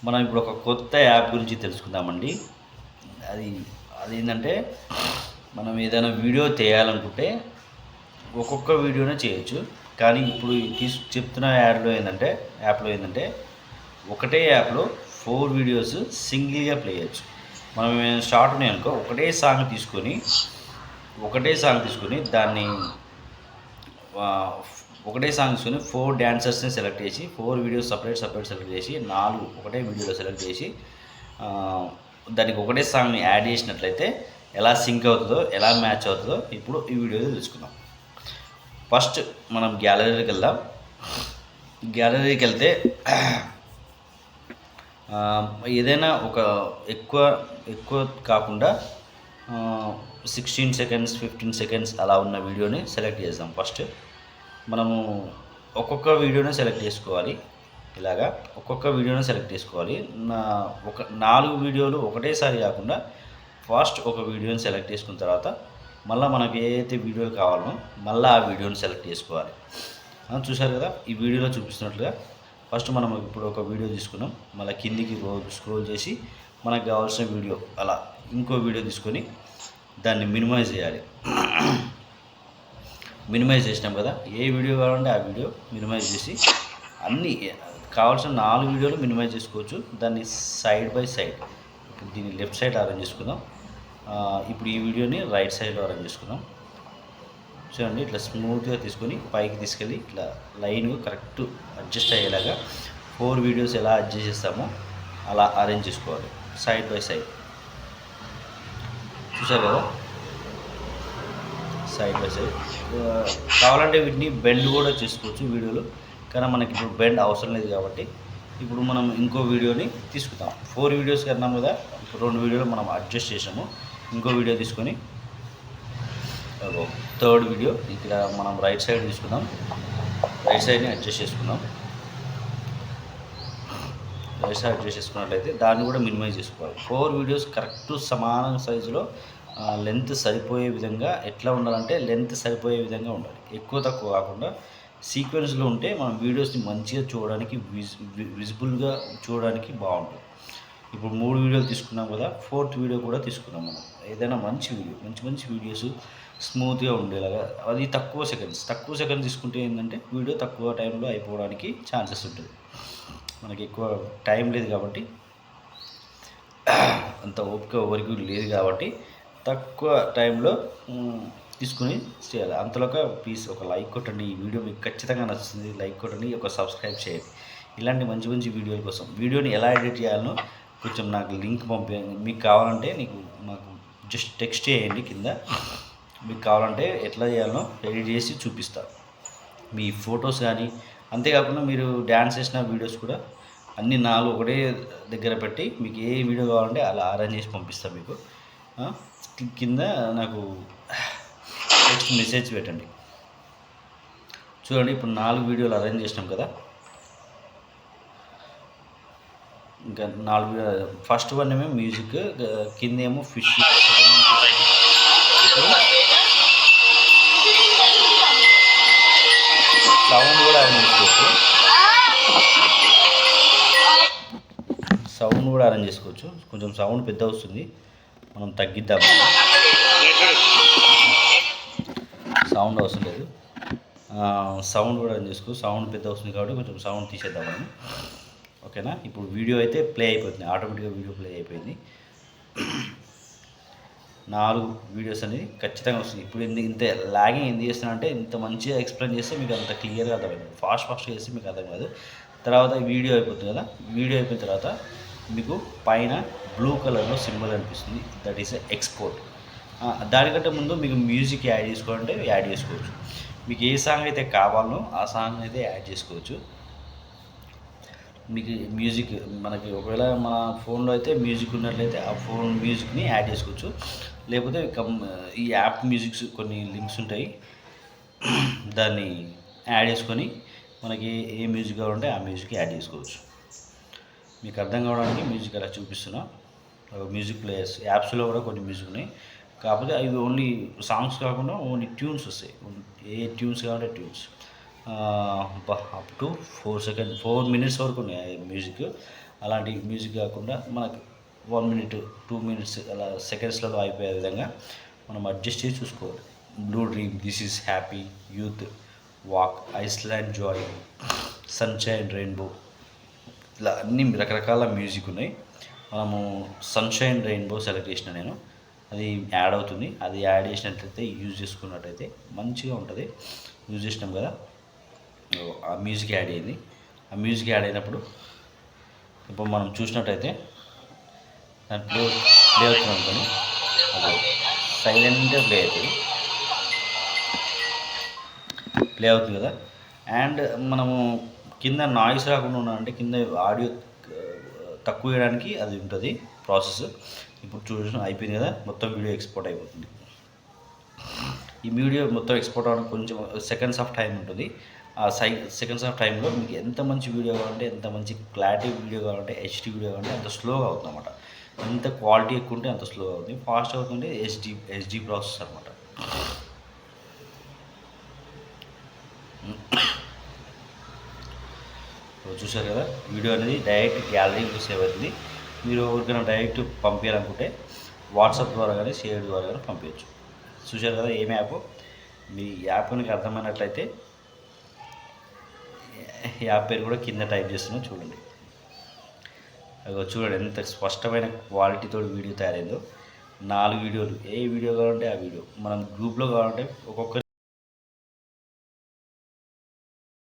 మనం ఇప్పుడు ఒక కొత్త యాప్ గురించి తెలుసుకుందామండి. అది అదేంటంటే మనం ఏదైనా వీడియో చేయాలనుకుంటే ఒక్కొక్క వీడియోనే చేయొచ్చు. కానీ ఇప్పుడు చెప్తున్న యాప్లో ఏంటంటే ఒకటే యాప్లో 4 వీడియోస్ సింగిల్గా ప్లే చేయొచ్చు. మనం ఏమైనా షార్ట్ ఉన్నాయనుకో ఒకటే సాంగ్ తీసుకొని దాన్ని ఒకటే సాంగ్ తీసుకొని 4 డాన్సర్స్ని సెలెక్ట్ చేసి 4 వీడియోస్ సపరేట్ సెలెక్ట్ చేసి 4 ఒకటే వీడియోలో సెలెక్ట్ చేసి దానికి ఒకటే సాంగ్ని యాడ్ చేసినట్లయితే ఎలా సింక్ అవుతుందో ఎలా మ్యాచ్ అవుతుందో ఇప్పుడు ఈ వీడియోలో తెలుసుకుందాం. ఫస్ట్ మనం గ్యాలరీకి వెళ్దాం. గ్యాలరీకి వెళ్తే ఏదైనా ఒక ఎక్కువ కాకుండా 16 సెకండ్స్ 15 సెకండ్స్ అలా ఉన్న వీడియోని సెలెక్ట్ చేద్దాం. ఫస్ట్ మనము ఒక్కొక్క వీడియోని సెలెక్ట్ చేసుకోవాలి. ఇలాగా ఒక్కొక్క వీడియోని సెలెక్ట్ చేసుకోవాలి. ఒక 4 వీడియోలు ఒకటేసారి కాకుండా ఫస్ట్ ఒక వీడియోని సెలెక్ట్ చేసుకున్న తర్వాత మళ్ళీ మనకి ఏదైతే వీడియోలు కావాలో మళ్ళీ ఆ వీడియోని సెలెక్ట్ చేసుకోవాలి. చూశారు కదా, ఈ వీడియోలో చూపిస్తున్నట్లుగా ఫస్ట్ మనం ఇప్పుడు ఒక వీడియో తీసుకున్నాం. మళ్ళీ కిందికి స్క్రోల్ చేసి మనకు కావాల్సిన వీడియో అలా ఇంకో వీడియో తీసుకొని దాన్ని మినిమైజ్ చేయాలి. మినిమైజ్ చేసినాం కదా, ఏ వీడియో కావాలంటే ఆ వీడియో మినిమైజ్ చేసి అన్నీ కావాల్సిన 4 వీడియోలు మినిమైజ్ చేసుకోవచ్చు. దాన్ని సైడ్ బై సైడ్ ఇప్పుడు దీన్ని లెఫ్ట్ సైడ్ అరేంజ్ చేసుకుందాం. ఇప్పుడు ఈ వీడియోని రైట్ సైడ్లో అరేంజ్ చేసుకుందాం. చూడండి, ఇట్లా స్మూత్గా తీసుకొని పైకి తీసుకెళ్ళి ఇట్లా లైన్ కరెక్ట్ అడ్జస్ట్ అయ్యేలాగా 4 వీడియోస్ ఎలా అడ్జస్ట్ చేస్తామో అలా అరేంజ్ చేసుకోవాలి సైడ్ బై సైడ్. చూసారు కదా, సైడ్ బై సైడ్. కావాలంటే వీటిని బెండ్ కూడా చేసుకోవచ్చు వీడియోలో, కానీ మనకి ఇప్పుడు బెండ్ అవసరం లేదు కాబట్టి ఇప్పుడు మనం ఇంకో వీడియోని తీసుకుందాం. 4 వీడియోస్ కన్నాం కదా, ఇప్పుడు 2 వీడియోలు మనం అడ్జస్ట్ చేసాము. ఇంకో వీడియో తీసుకొని థర్డ్ వీడియో ఇక్కడ మనం రైట్ సైడ్ తీసుకుందాం. రైట్ సైడ్ని అడ్జస్ట్ చేసుకుందాం. రైట్ సైడ్ అడ్జస్ట్ చేసుకున్నట్లయితే దాన్ని కూడా మినిమైజ్ చేసుకోవాలి. 4 వీడియోస్ కరెక్ట్ సమాన సైజులో లెంత్ సరిపోయే విధంగా ఎట్లా ఉండాలంటే లెంత్ సరిపోయే విధంగా ఉండాలి. ఎక్కువ తక్కువ కాకుండా సీక్వెన్స్లో ఉంటే మనం వీడియోస్ని మంచిగా చూడడానికి విజిబుల్గా చూడడానికి బాగుంటుంది. ఇప్పుడు 3 వీడియోలు తీసుకున్నాం కదా, 4th వీడియో కూడా తీసుకున్నాం. మనం ఏదైనా మంచి వీడియో మంచి వీడియోస్ స్మూత్గా ఉండేలాగా, అది తక్కువ సెకండ్స్ తీసుకుంటే ఏంటంటే వీడియో తక్కువ టైంలో అయిపోవడానికి ఛాన్సెస్ ఉంటుంది. మనకి ఎక్కువ టైం లేదు కాబట్టి, అంత ఓపిక ఎవరికి లేదు కాబట్టి తక్కువ టైంలో తీసుకుని చేయాలి. అంతలోగా ప్లీజ్ ఒక లైక్ కొట్టండి. ఈ వీడియో మీకు ఖచ్చితంగా నచ్చుతుంది. లైక్ కొట్టండి, ఒక సబ్స్క్రైబ్ చేయండి. ఇలాంటి మంచి వీడియోల కోసం వీడియోని ఎలా ఎడిట్ చేయాలో కొంచెం నాకు లింక్ పంపించండి. మీకు కావాలంటే మాకు జస్ట్ టెక్స్ట్ చేయండి కింద. మీకు కావాలంటే ఎట్లా చేయాలో ఎడిట్ చేసి చూపిస్తాను. మీ ఫొటోస్ కానీ, అంతేకాకుండా మీరు డ్యాన్స్ చేసిన వీడియోస్ కూడా అన్ని 4 ఒకటే దగ్గర పెట్టి మీకు ఏ వీడియో కావాలంటే అలా అరేంజ్ చేసి పంపిస్తాను మీకు. కింద నాకు టెక్స్ట్ మెసేజ్ పెట్టండి. చూడండి, ఇప్పుడు 4 వీడియోలు అరేంజ్ చేసినాం కదా. ఇంకా 4 ఫస్ట్ వన్ ఏమో మ్యూజిక్, కింద ఏమో ఫిష్. సౌండ్ కూడా అరేంజ్ చేసుకోవచ్చు. కొంచెం సౌండ్ పెద్ద వస్తుంది, మనం తగ్గిద్దాం. సౌండ్ అవసరం లేదు, సౌండ్ కూడా అరేంజ్ చేసుకో. సౌండ్ పెద్ద వస్తుంది కాబట్టి కొంచెం సౌండ్ తీసేద్దాం మనం. ఓకేనా, ఇప్పుడు వీడియో అయితే ప్లే అయిపోతుంది. ఆటోమేటిక్గా వీడియో ప్లే అయిపోయింది. 4 వీడియోస్ అనేది ఖచ్చితంగా వస్తుంది. ఇప్పుడు ఇంత లాగింగ్ ఎందుకు చేస్తున్నానంటే ఇంత మంచిగా ఎక్స్ప్లెయిన్ చేస్తే మీకు అంత క్లియర్గా అర్థమైంది. ఫాస్ట్ చేస్తే మీకు అర్థం కాదు. తర్వాత వీడియో అయిపోతుంది కదా, వీడియో అయిపోయిన తర్వాత మీకు పైన బ్లూ కలర్లో సింబల్ అనిపిస్తుంది, దట్ ఈస్ ఎక్స్పోర్ట్. దానికంటే ముందు మీకు మ్యూజిక్ యాడ్ చేసుకోవాలంటే యాడ్ చేసుకోవచ్చు. మీకు ఏ సాంగ్ అయితే కావాలో ఆ సాంగ్ అయితే యాడ్ చేసుకోవచ్చు. మీకు మ్యూజిక్ మనకి ఒకవేళ మన ఫోన్లో అయితే మ్యూజిక్ ఉన్నట్లయితే ఆ ఫోన్ మ్యూజిక్ని యాడ్ చేసుకోవచ్చు. లేకపోతే ఈ యాప్ మ్యూజిక్స్ కొన్ని లింక్స్ ఉంటాయి, దాన్ని యాడ్ చేసుకొని మనకి ఏ మ్యూజిక్ కావాలంటే ఆ మ్యూజిక్ యాడ్ చేసుకోవచ్చు. మీకు అర్థం కావడానికి మ్యూజిక్ అలా చూపిస్తున్నా. మ్యూజిక్ ప్లేయర్స్ యాప్స్లో కూడా కొన్ని మ్యూజిక్ ఉన్నాయి, కాకపోతే అవి ఓన్లీ సాంగ్స్ కాకుండా ఓన్లీ ట్యూన్స్ వస్తాయి. ఏ ట్యూన్స్ కావాలంటే ట్యూన్స్ అప్ టు 4 మినిట్స్ వరకు ఉన్నాయి మ్యూజిక్. అలాంటి మ్యూజిక్ కాకుండా మనకు 1 మినిట్ 2 మినిట్స్ అలా సెకండ్స్లలో అయిపోయే విధంగా మనం అడ్జస్ట్ చేసి చూసుకోవాలి. Blue dream, this is happy, youth, walk, Iceland Joy, sunshine rainbow, ఇలా అన్ని రకరకాల మ్యూజిక్ ఉన్నాయి. మనము సన్షైన్ రెయిన్బో సెలెక్ట్ చేసిన నేను, అది యాడ్ అవుతుంది. అది యాడ్ చేసినట్లయితే యూజ్ చేసుకున్నట్టయితే మంచిగా ఉంటుంది. యూజ్ చేసినాం కదా, ఆ మ్యూజిక్ యాడ్ అయ్యింది. ఆ మ్యూజిక్ యాడ్ అయినప్పుడు ఇప్పుడు మనం చూసినట్టయితే దాంట్లో ప్లే అవుతుంది అనుకోని, అది సైలెంట్గా ప్లే అవుతుంది కదా. అండ్ మనము కింద నాయిస్ రాకుండా ఉన్నామంటే కింద ఆడియో తక్కువ వేయడానికి అది ఉంటుంది ప్రాసెస్. ఇప్పుడు చూసిన అయిపోయింది కదా, మొత్తం వీడియో ఎక్స్పోర్ట్ అయిపోతుంది. ఈ వీడియో మొత్తం ఎక్స్పోర్ట్ అవ్వడానికి కొంచెం సెకండ్స్ ఆఫ్ టైం ఉంటుంది. ఆ సెకండ్స్ ఆఫ్ టైంలో మీకు ఎంత మంచి వీడియో కావాలంటే, ఎంత మంచి క్లారిటీ వీడియో కావాలంటే, హెచ్డి వీడియో కావాలంటే అంత స్లోగా అవుతుంది అనమాట. ఎంత క్వాలిటీ ఎక్కువ ఉంటే అంత స్లో అవుతుంది. ఫాస్ట్ అవుతుంటే హెచ్డి ప్రాసెస్ అనమాట. చూసారు కదా, వీడియో అనేది డైరెక్ట్ గ్యాలరీకి సేవ్ అవుతుంది. మీరు ఎవరికైనా డైరెక్ట్ పంపించాలనుకుంటే వాట్సాప్ ద్వారా కానీ షేర్ ద్వారా కానీ పంపించవచ్చు. చూసారు కదా ఏం యాప్. మీ యాప్ కనుక అర్థమైనట్లయితే యాప్ పేరు కూడా కింద టైప్ చేస్తున్నాం చూడండి. చూడండి ఎంత స్పష్టమైన క్వాలిటీతో వీడియో తయారైందో. 4 వీడియోలు, ఏ వీడియో కావాలంటే ఆ వీడియో. మనం గ్రూప్లో కావాలంటే ఒక్కొక్క